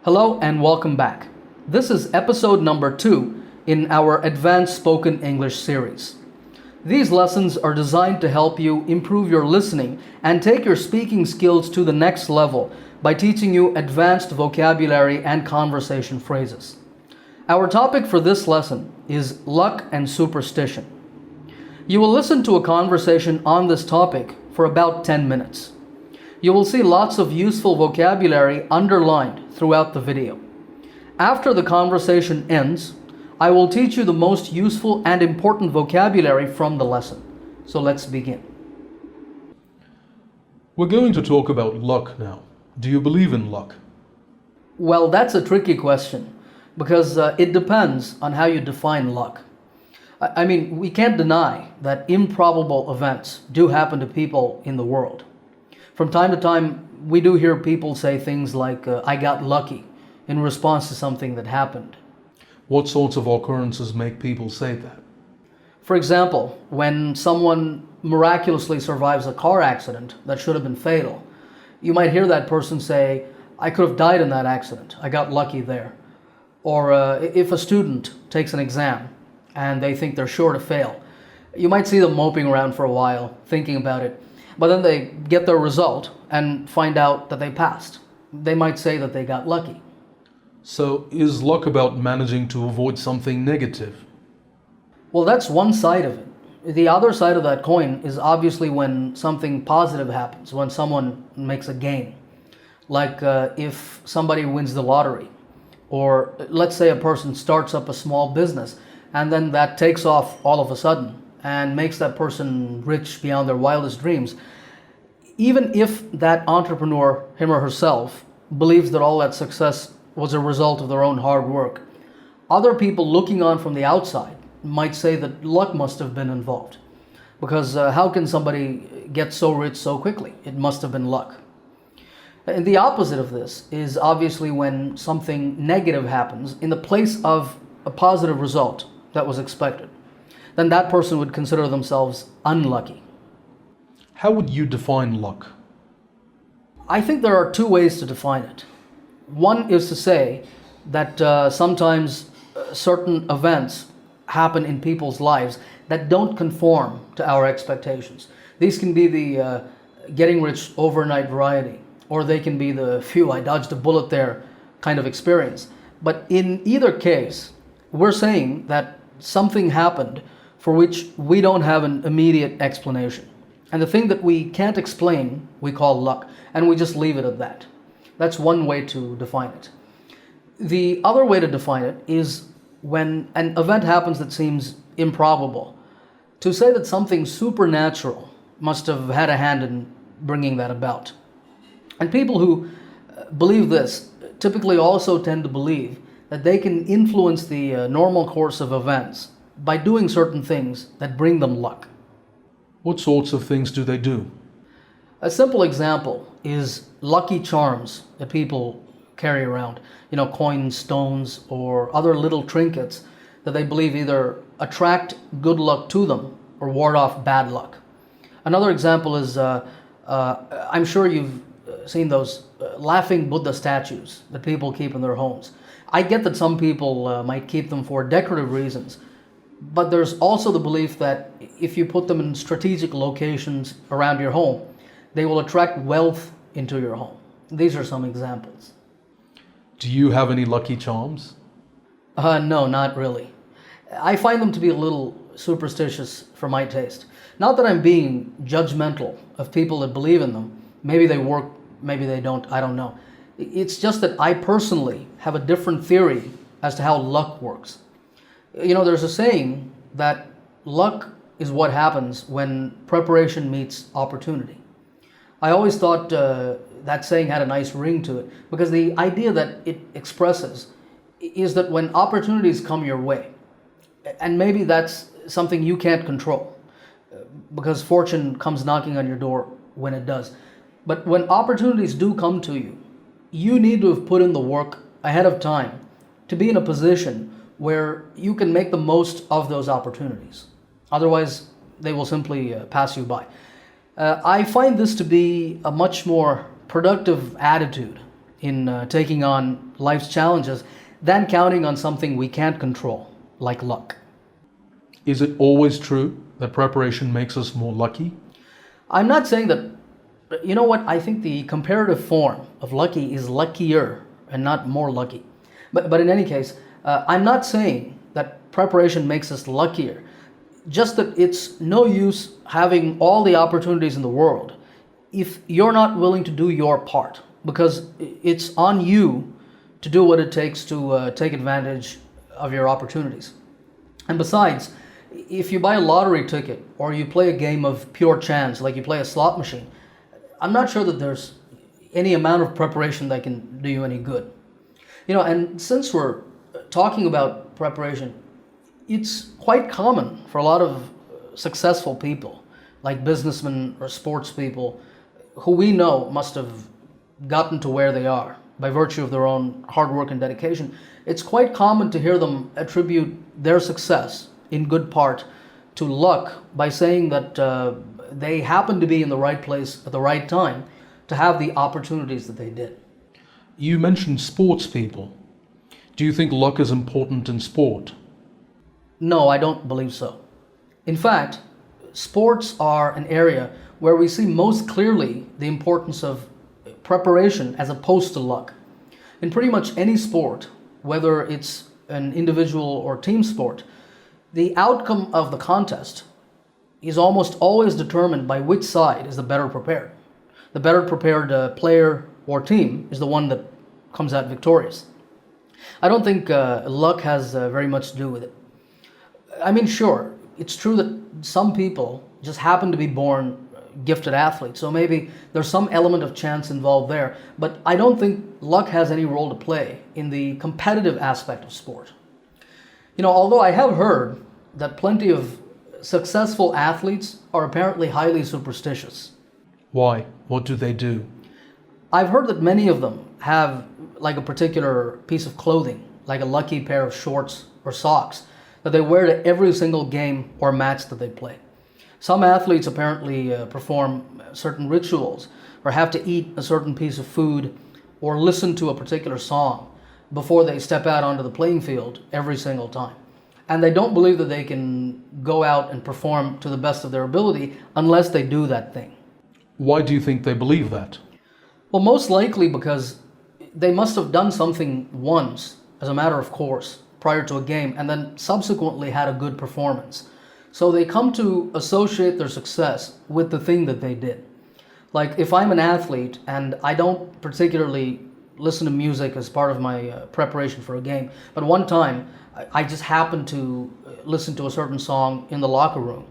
Hello and welcome back. This is episode number 2 in our Advanced Spoken English series. These lessons are designed to help you improve your listening and take your speaking skills to the next level by teaching you advanced vocabulary and conversation phrases. Our topic for this lesson is luck and superstition. You will listen to a conversation on this topic for about 10 minutes. You will see lots of useful vocabulary underlined throughout the video. After the conversation ends, I will teach you the most useful and important vocabulary from the lesson. So let's begin. We're going to talk about luck now. Do you believe in luck? Well, that's a tricky question because it depends on how you define luck. I mean, we can't deny that improbable events do happen to people in the world. From time to time, we do hear people say things like, I got lucky, in response to something that happened. What sorts of occurrences make people say that? For example, when someone miraculously survives a car accident that should have been fatal, you might hear that person say, I could have died in that accident, I got lucky there. Or if a student takes an exam and they think they're sure to fail, you might see them moping around for a while, thinking about it. But then they get their result and find out that they passed. They might say that they got lucky. So, is luck about managing to avoid something negative? Well, that's one side of it. The other side of that coin is obviously when something positive happens, when someone makes a gain. Like if somebody wins the lottery, or let's say a person starts up a small business, and then that takes off all of a sudden and makes that person rich beyond their wildest dreams. Even if that entrepreneur, him or herself, believes that all that success was a result of their own hard work, other people looking on from the outside might say that luck must have been involved. Because how can somebody get so rich so quickly? It must have been luck. And the opposite of this is obviously when something negative happens in the place of a positive result that was expected. Then that person would consider themselves unlucky. How would you define luck? I think there are two ways to define it. One is to say that sometimes certain events happen in people's lives that don't conform to our expectations. These can be the getting rich overnight variety, or they can be the phew, I dodged a bullet there kind of experience. But in either case, we're saying that something happened for which we don't have an immediate explanation. And the thing that we can't explain, we call luck, and we just leave it at that. That's one way to define it. The other way to define it is when an event happens that seems improbable, to say that something supernatural must have had a hand in bringing that about. And people who believe this typically also tend to believe that they can influence the normal course of events by doing certain things that bring them luck. What sorts of things do they do? A simple example is lucky charms that people carry around. Coins, stones, or other little trinkets that they believe either attract good luck to them or ward off bad luck. Another example is, I'm sure you've seen those laughing Buddha statues that people keep in their homes. I get that some people might keep them for decorative reasons, but there's also the belief that if you put them in strategic locations around your home, they will attract wealth into your home. These are some examples. Do you have any lucky charms? No, not really. I find them to be a little superstitious for my taste. Not that I'm being judgmental of people that believe in them. Maybe they work, maybe they don't, I don't know. It's just that I personally have a different theory as to how luck works. There's a saying that luck is what happens when preparation meets opportunity. I always thought that saying had a nice ring to it because the idea that it expresses is that when opportunities come your way, and maybe that's something you can't control because fortune comes knocking on your door when it does. But when opportunities do come to you, you need to have put in the work ahead of time to be in a position where you can make the most of those opportunities. Otherwise, they will simply pass you by. I find this to be a much more productive attitude in taking on life's challenges than counting on something we can't control, like luck. Is it always true that preparation makes us more lucky? I'm not saying that, you know what, I think the comparative form of lucky is luckier and not more lucky. But in any case, I'm not saying that preparation makes us luckier, just that it's no use having all the opportunities in the world if you're not willing to do your part, because it's on you to do what it takes to take advantage of your opportunities. And besides, if you buy a lottery ticket or you play a game of pure chance, like you play a slot machine, I'm not sure that there's any amount of preparation that can do you any good. And since we're talking about preparation, it's quite common for a lot of successful people, like businessmen or sports people, who we know must have gotten to where they are by virtue of their own hard work and dedication. It's quite common to hear them attribute their success, in good part, to luck by saying that they happened to be in the right place at the right time to have the opportunities that they did. You mentioned sports people. Do you think luck is important in sport? No, I don't believe so. In fact, sports are an area where we see most clearly the importance of preparation as opposed to luck. In pretty much any sport, whether it's an individual or team sport, the outcome of the contest is almost always determined by which side is the better prepared. The better prepared player or team is the one that comes out victorious. I don't think luck has very much to do with it. I mean, sure, it's true that some people just happen to be born gifted athletes, so maybe there's some element of chance involved there, but I don't think luck has any role to play in the competitive aspect of sport. Although I have heard that plenty of successful athletes are apparently highly superstitious. Why? What do they do? I've heard that many of them have like a particular piece of clothing, like a lucky pair of shorts or socks, that they wear to every single game or match that they play. Some athletes apparently perform certain rituals or have to eat a certain piece of food or listen to a particular song before they step out onto the playing field every single time. And they don't believe that they can go out and perform to the best of their ability unless they do that thing. Why do you think they believe that? Well, most likely because they must have done something once as a matter of course prior to a game and then subsequently had a good performance. So they come to associate their success with the thing that they did. Like if I'm an athlete and I don't particularly listen to music as part of my preparation for a game, but one time I just happened to listen to a certain song in the locker room,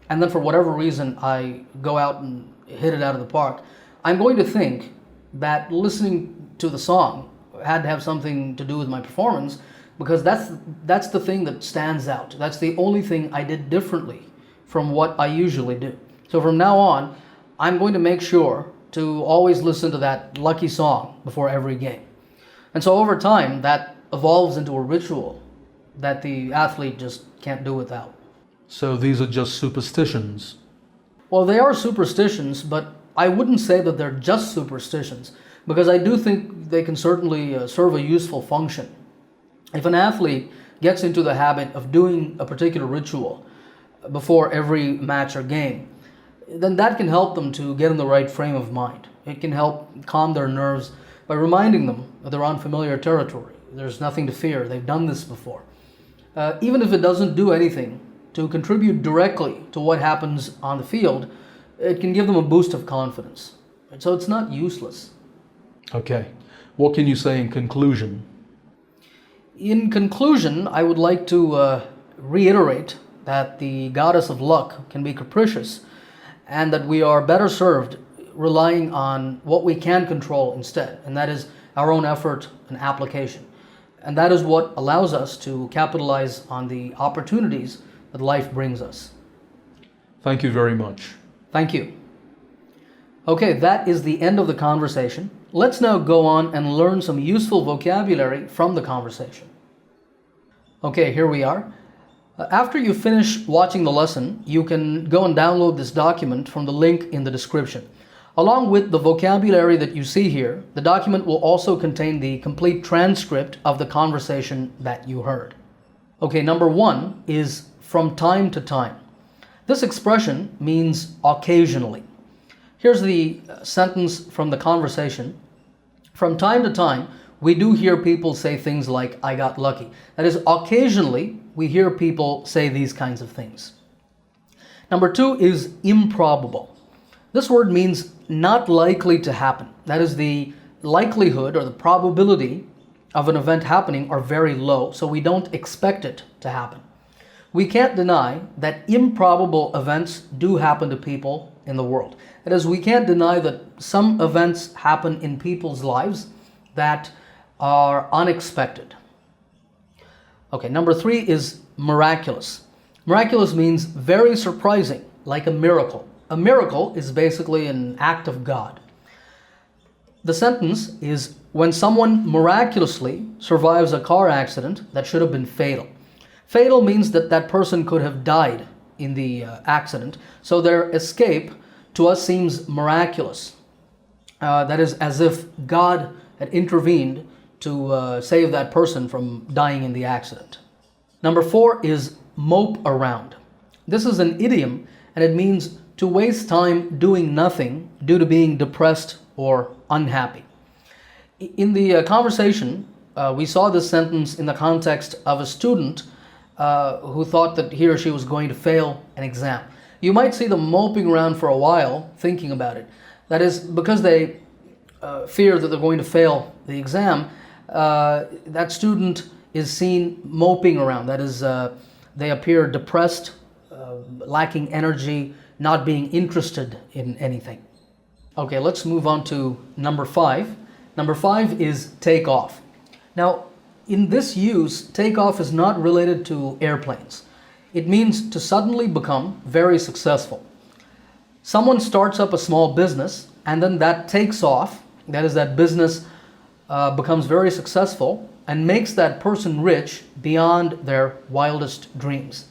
and then for whatever reason I go out and hit it out of the park, I'm going to think that listening to the song had to have something to do with my performance, because that's the thing that stands out. That's the only thing I did differently from what I usually do. So from now on, I'm going to make sure to always listen to that lucky song before every game. And so over time, that evolves into a ritual that the athlete just can't do without. So these are just superstitions. Well, they are superstitions, but I wouldn't say that they're just superstitions, because I do think they can certainly serve a useful function. If an athlete gets into the habit of doing a particular ritual before every match or game, then that can help them to get in the right frame of mind. It can help calm their nerves by reminding them that they're on familiar territory. There's nothing to fear. They've done this before. Even if it doesn't do anything to contribute directly to what happens on the field, it can give them a boost of confidence. And so it's not useless. Okay. What can you say in conclusion? In conclusion, I would like to reiterate that the goddess of luck can be capricious, and that we are better served relying on what we can control instead, and that is our own effort and application. And that is what allows us to capitalize on the opportunities that life brings us. Thank you very much. Thank you. Okay, that is the end of the conversation. Let's now go on and learn some useful vocabulary from the conversation. Okay, here we are. After you finish watching the lesson, you can go and download this document from the link in the description. Along with the vocabulary that you see here, the document will also contain the complete transcript of the conversation that you heard. Okay, number 1 is from time to time. This expression means occasionally. Here's the sentence from the conversation. From time to time, we do hear people say things like, I got lucky. That is, occasionally, we hear people say these kinds of things. Number 2 is improbable. This word means not likely to happen. That is, the likelihood or the probability of an event happening are very low, so we don't expect it to happen. We can't deny that improbable events do happen to people in the world. That is, we can't deny that some events happen in people's lives that are unexpected. Okay, number 3 is miraculous. Miraculous means very surprising, like a miracle. A miracle is basically an act of God. The sentence is, when someone miraculously survives a car accident that should have been fatal. Fatal means that that person could have died in the accident, so their escape to us seems miraculous. That is, as if God had intervened to save that person from dying in the accident. Number 4 is mope around. This is an idiom, and it means to waste time doing nothing due to being depressed or unhappy. In the conversation, we saw this sentence in the context of a student who thought that he or she was going to fail an exam. You might see them moping around for a while, thinking about it. That is, because they fear that they're going to fail the exam, that student is seen moping around. That is, they appear depressed, lacking energy, not being interested in anything. Okay, let's move on to number 5. Number 5 is take off. Now, in this use, take off is not related to airplanes. It means to suddenly become very successful. Someone starts up a small business and then that takes off. That is, that business becomes very successful and makes that person rich beyond their wildest dreams.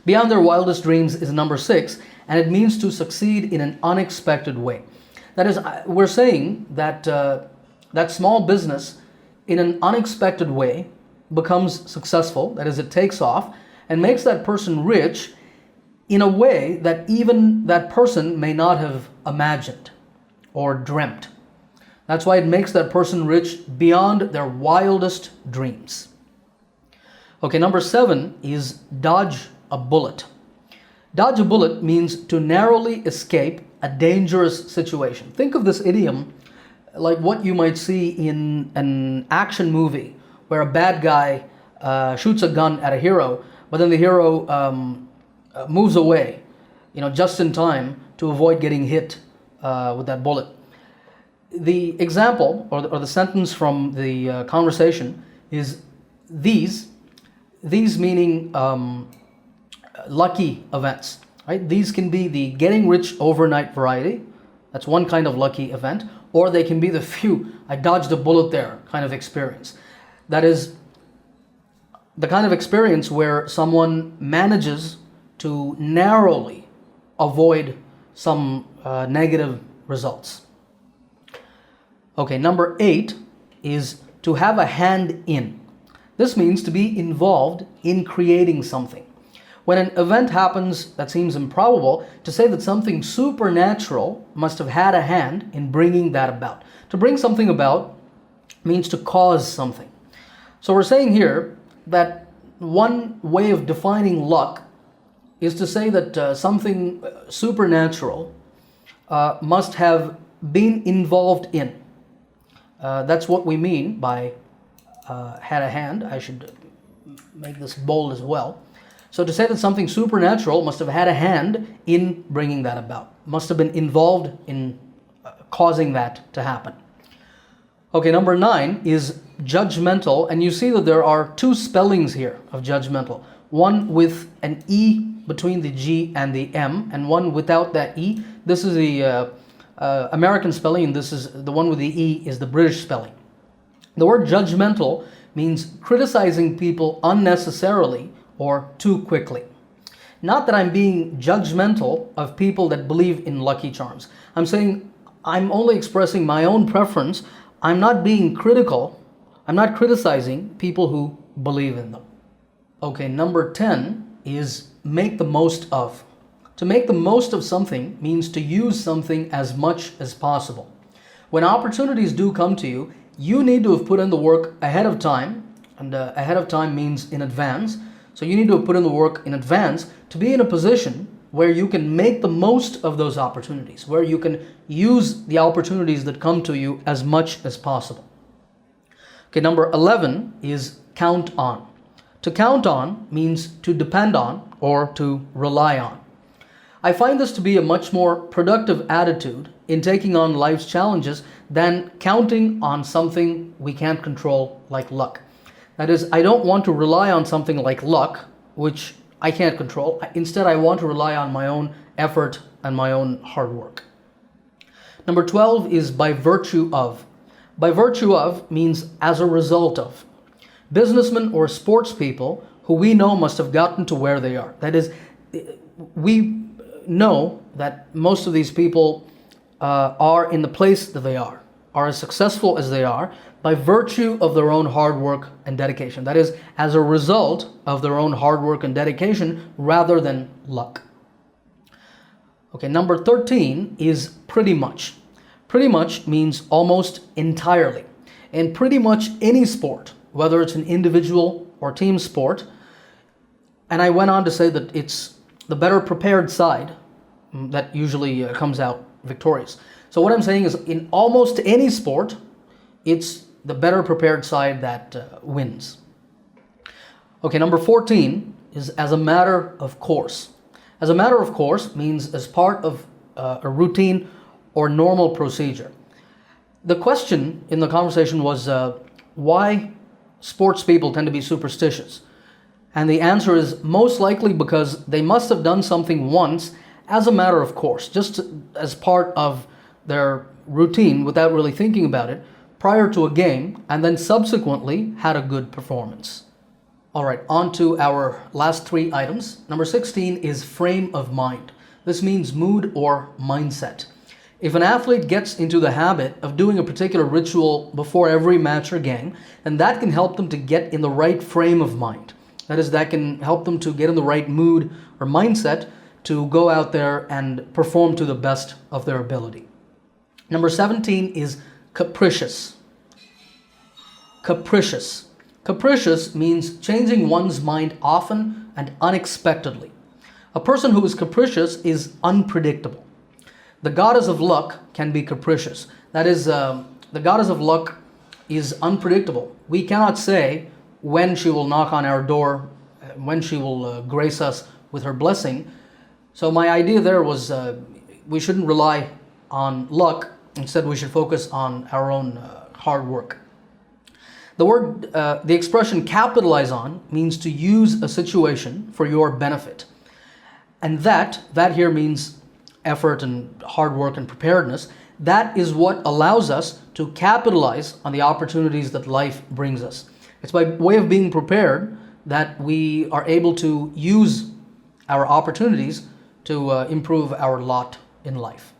Beyond their wildest dreams is number 6, and it means to succeed in an unexpected way. That is, we're saying that that small business in an unexpected way becomes successful. That is, it takes off and makes that person rich in a way that even that person may not have imagined or dreamt. That's why it makes that person rich beyond their wildest dreams. Okay, number 7 is dodge a bullet. Dodge a bullet means to narrowly escape a dangerous situation. Think of this idiom like what you might see in an action movie where a bad guy shoots a gun at a hero, but then the hero moves away, just in time to avoid getting hit with that bullet. The example or the sentence from the conversation is these meaning lucky events, right? These can be the getting rich overnight variety. That's one kind of lucky event. Or they can be the phew, I dodged a bullet there kind of experience. That is the kind of experience where someone manages to narrowly avoid some negative results. Okay, number 8 is to have a hand in. This means to be involved in creating something. When an event happens that seems improbable, to say that something supernatural must have had a hand in bringing that about. To bring something about means to cause something. So we're saying here that one way of defining luck is to say that something supernatural must have been involved in. That's what we mean by had a hand. I should make this bold as well. So to say that something supernatural must have had a hand in bringing that about, must have been involved in causing that to happen. Okay, number 9 is judgmental, and you see that there are 2 spellings here of judgmental. One with an E between the G and the M, and one without that E. This is the American spelling, and this is the one with the E is the British spelling. The word judgmental means criticizing people unnecessarily or too quickly. Not that I'm being judgmental of people that believe in lucky charms. I'm saying I'm only expressing my own preference. I'm not being critical. I'm not criticizing people who believe in them. Okay, number 10 is make the most of. To make the most of something means to use something as much as possible. When opportunities do come to you, you need to have put in the work ahead of time, and ahead of time means in advance. So you need to have put in the work in advance to be in a position where you can make the most of those opportunities, where you can use the opportunities that come to you as much as possible. Okay, number 11 is count on. To count on means to depend on or to rely on. I find this to be a much more productive attitude in taking on life's challenges than counting on something we can't control like luck. That is, I don't want to rely on something like luck, which I can't control. Instead, I want to rely on my own effort and my own hard work. Number 12 is by virtue of. By virtue of means as a result of. Businessmen or sports people who we know must have gotten to where they are. That is, we know that most of these people are in the place that they are as successful as they are by virtue of their own hard work and dedication. That is, as a result of their own hard work and dedication rather than luck. Okay, number 13 is pretty much. Pretty much means almost entirely. In pretty much any sport, whether it's an individual or team sport, and I went on to say that it's the better prepared side that usually comes out victorious. So what I'm saying is in almost any sport, it's the better prepared side that wins. Okay, number 14 is as a matter of course. As a matter of course means as part of a routine or normal procedure. The question in the conversation was why sports people tend to be superstitious. And the answer is most likely because they must have done something once as a matter of course, just as part of their routine without really thinking about it prior to a game, and then subsequently had a good performance. All right, on to our last 3 items. Number 16 is frame of mind. This means mood or mindset. If an athlete gets into the habit of doing a particular ritual before every match or game, then that can help them to get in the right frame of mind. That is, that can help them to get in the right mood or mindset to go out there and perform to the best of their ability. Number 17 is capricious. Capricious. Capricious means changing one's mind often and unexpectedly. A person who is capricious is unpredictable. The goddess of luck can be capricious. That is, the goddess of luck is unpredictable. We cannot say when she will knock on our door, when she will grace us with her blessing. So my idea there was we shouldn't rely on luck. Instead, we should focus on our own hard work. The expression capitalize on means to use a situation for your benefit. And that here means effort and hard work and preparedness. That is what allows us to capitalize on the opportunities that life brings us. It's by way of being prepared that we are able to use our opportunities to improve our lot in life.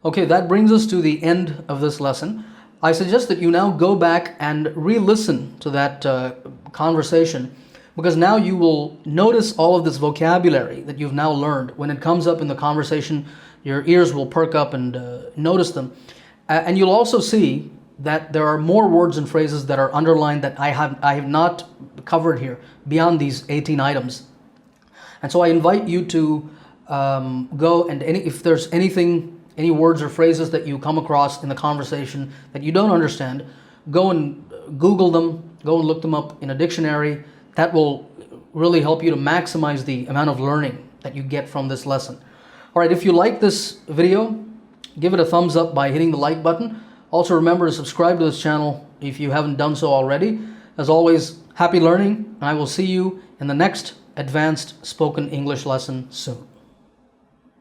Okay, that brings us to the end of this lesson. I suggest that you now go back and re-listen to that conversation, because now you will notice all of this vocabulary that you've now learned. When it comes up in the conversation, your ears will perk up and notice them. And you'll also see that there are more words and phrases that are underlined that I have not covered here beyond these 18 items. And so I invite you to go and if there's any words or phrases that you come across in the conversation that you don't understand, go and Google them, go and look them up in a dictionary. That will really help you to maximize the amount of learning that you get from this lesson. All right, if you like this video, give it a thumbs up by hitting the like button. Also remember to subscribe to this channel if you haven't done so already. As always, happy learning, and I will see you in the next advanced spoken English lesson soon.